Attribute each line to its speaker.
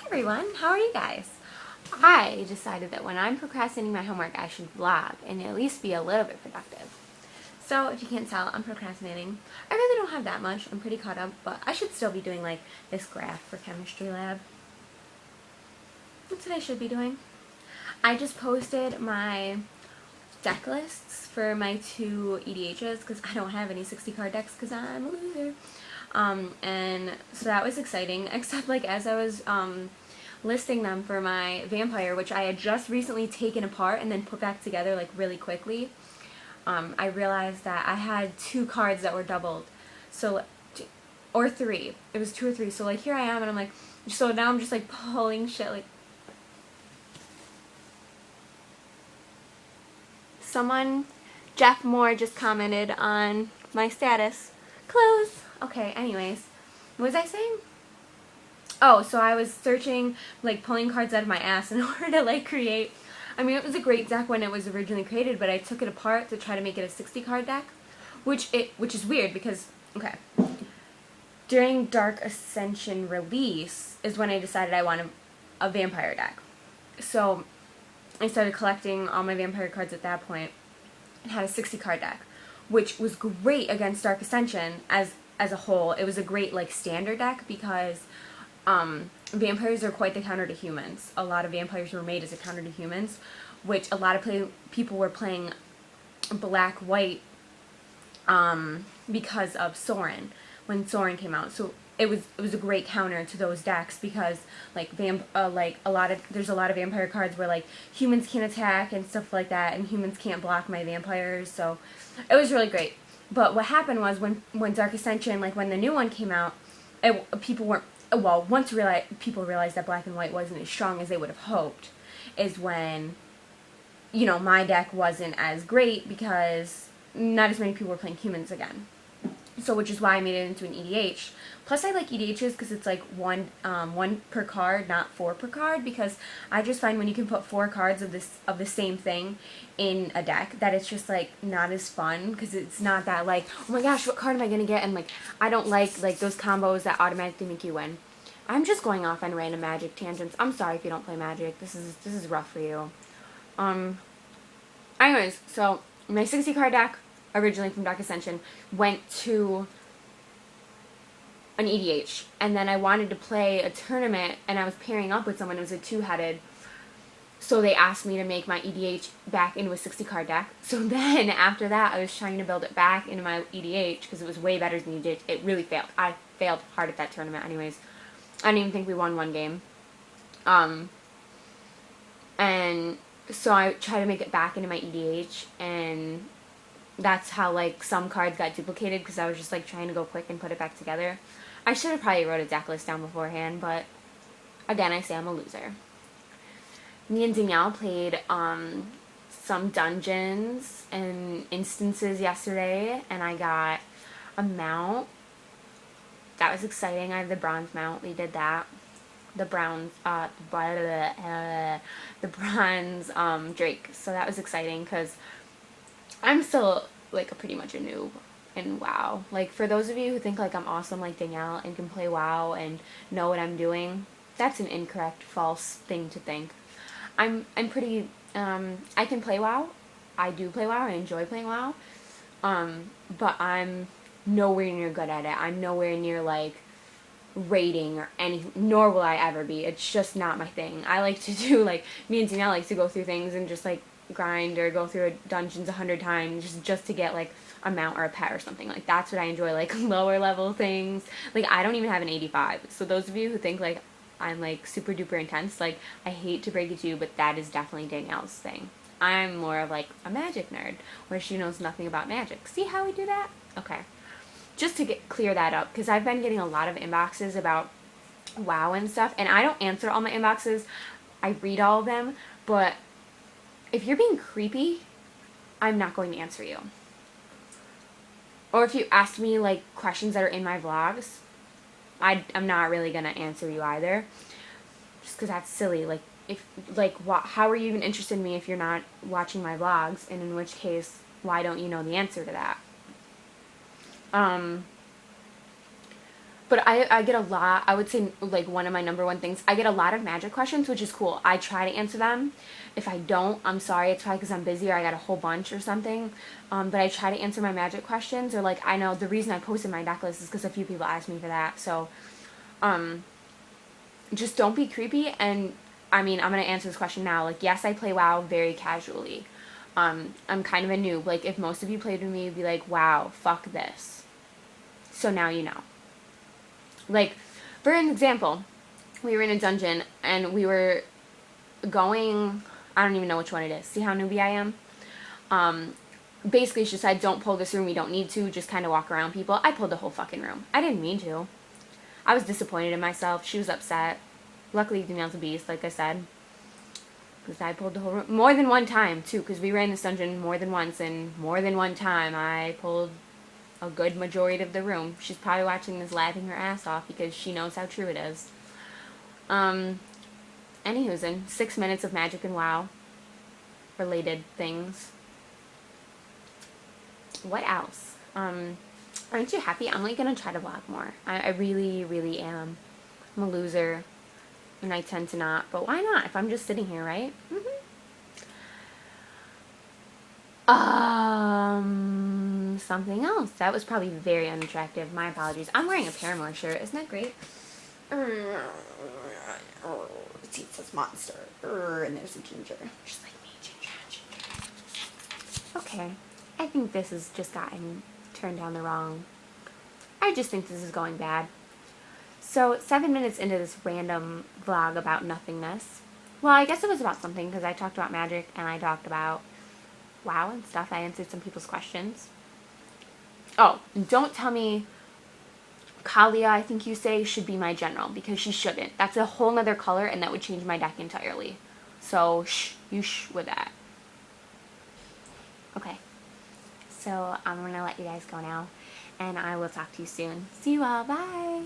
Speaker 1: everyone, how are you guys? I decided that when I'm procrastinating my homework, I should vlog and at least be a little bit productive. So if you can't tell, I'm procrastinating. I really don't have that much. I'm pretty caught up, but I should still be doing like this graph for chemistry lab. That's what I should be doing. I just posted my deck lists for my two EDHs because I don't have any 60 card decks because I'm a loser. And so that was exciting, except like as I was listing them for my vampire, which I had just recently taken apart and then put back together like really quickly, I realized that I had two cards that were doubled. So, or three. It was two or three. So like here I am and I'm like, so now I'm just like pulling shit like. Someone, Jeff Moore, just commented on my status. Close. Okay, anyways. What was I saying? Oh, so I was searching, like pulling cards out of my ass in order to like create. I mean, it was a great deck when it was originally created, but I took it apart to try to make it a 60 card deck, which is weird because, okay, during Dark Ascension release is when I decided I wanted a vampire deck. So I started collecting all my vampire cards at that point and had a 60 card deck, which was great against Dark Ascension as a whole. It was a great like standard deck because vampires are quite the counter to humans. A lot of vampires were made as a counter to humans, which a lot of people were playing black-white because of Sorin, when Sorin came out. So it was a great counter to those decks because like there's a lot of vampire cards where like humans can't attack and stuff like that, and humans can't block my vampires. So it was really great. But what happened was when Dark Ascension, like when the new one came out, people weren't. Well, once people realized that black and white wasn't as strong as they would have hoped, is when, my deck wasn't as great because not as many people were playing humans again. So, which is why I made it into an EDH. Plus, I like EDHs because it's like one per card, not four per card. Because I just find when you can put four cards of the same thing in a deck, that it's just like not as fun because it's not that like, oh my gosh, what card am I gonna get? And like I don't like those combos that automatically make you win. I'm just going off on random Magic tangents. I'm sorry if you don't play Magic. This is rough for you. Anyways, so my 60 card deck, originally from Dark Ascension, went to an EDH. And then I wanted to play a tournament, and I was pairing up with someone who was a two-headed. So they asked me to make my EDH back into a 60 card deck. So then, after that, I was trying to build it back into my EDH because it was way better than EDH. It really failed. I failed hard at that tournament anyways. I didn't even think we won one game. And so I tried to make it back into my EDH, and that's how like some cards got duplicated because I was just like trying to go quick and put it back together. I should have probably wrote a deck list down beforehand, but again, I say I'm a loser. Me and Danielle played some dungeons and instances yesterday, and I got a mount. That was exciting. I have the bronze mount. We did that. The bronze Drake. So that was exciting because I'm still like pretty much a noob in WoW. Like for those of you who think like I'm awesome like Danielle and can play WoW and know what I'm doing, that's an incorrect, false thing to think. I'm pretty I can play WoW. I do play WoW. I enjoy playing WoW. But I'm nowhere near good at it. I'm nowhere near like rating or anything, nor will I ever be. It's just not my thing. I like to do like me and Danielle like to go through things and just like grind or go through dungeons 100 times just to get like a mount or a pet or something. Like that's what I enjoy, like lower level things. Like I don't even have an 85. So those of you who think like I'm like super duper intense, like I hate to break it to you, but that is definitely Danielle's thing. I'm more of like a magic nerd where she knows nothing about magic. See how we do that? Okay. Just to clear that up, because I've been getting a lot of inboxes about WoW and stuff, and I don't answer all my inboxes. I read all of them, but if you're being creepy, I'm not going to answer you. Or if you ask me like questions that are in my vlogs, I'm not really going to answer you either, just because that's silly. Like, how are you even interested in me if you're not watching my vlogs, and in which case, why don't you know the answer to that? But I get a lot, I would say, like, one of my number one things, I get a lot of magic questions, which is cool. I try to answer them. If I don't, I'm sorry. It's probably because I'm busy or I got a whole bunch or something. But I try to answer my magic questions. Or, like, I know the reason I posted my deck list is because a few people asked me for that. So, just don't be creepy. And, I mean, I'm going to answer this question now. Like, yes, I play WoW very casually. I'm kind of a noob. Like, if most of you played with me, you'd be like, wow, fuck this. So now you know. Like, for an example, we were in a dungeon and we were going, I don't even know which one it is. See how newbie I am? Basically, she said, don't pull this room, you don't need to, just kind of walk around people. I pulled the whole fucking room. I didn't mean to. I was disappointed in myself. She was upset. Luckily, Danielle's a beast, like I said. Because I pulled the whole room. More than one time, too, because we ran this dungeon more than once, and more than one time I pulled a good majority of the room. She's probably watching this laughing her ass off because she knows how true it is. Anywho's in 6 minutes of magic and WoW related things. What else? Aren't you happy? I'm like gonna try to vlog more. I really, really am. I'm a loser, and I tend to not. But why not? If I'm just sitting here, right? Something else. That was probably very unattractive. My apologies. I'm wearing a Paramore shirt. Isn't that great? See, it says Monster. And there's a ginger. Just like me, ginger. Okay. I think this has just gotten turned down the wrong. I just think this is going bad. So, 7 minutes into this random vlog about nothingness. Well, I guess it was about something because I talked about magic and I talked about WoW and stuff. I answered some people's questions. Oh, and don't tell me Kalia, I think you say, should be my general, because she shouldn't. That's a whole nother color, and that would change my deck entirely. So, you with that. Okay. So, I'm going to let you guys go now, and I will talk to you soon. See you all. Bye!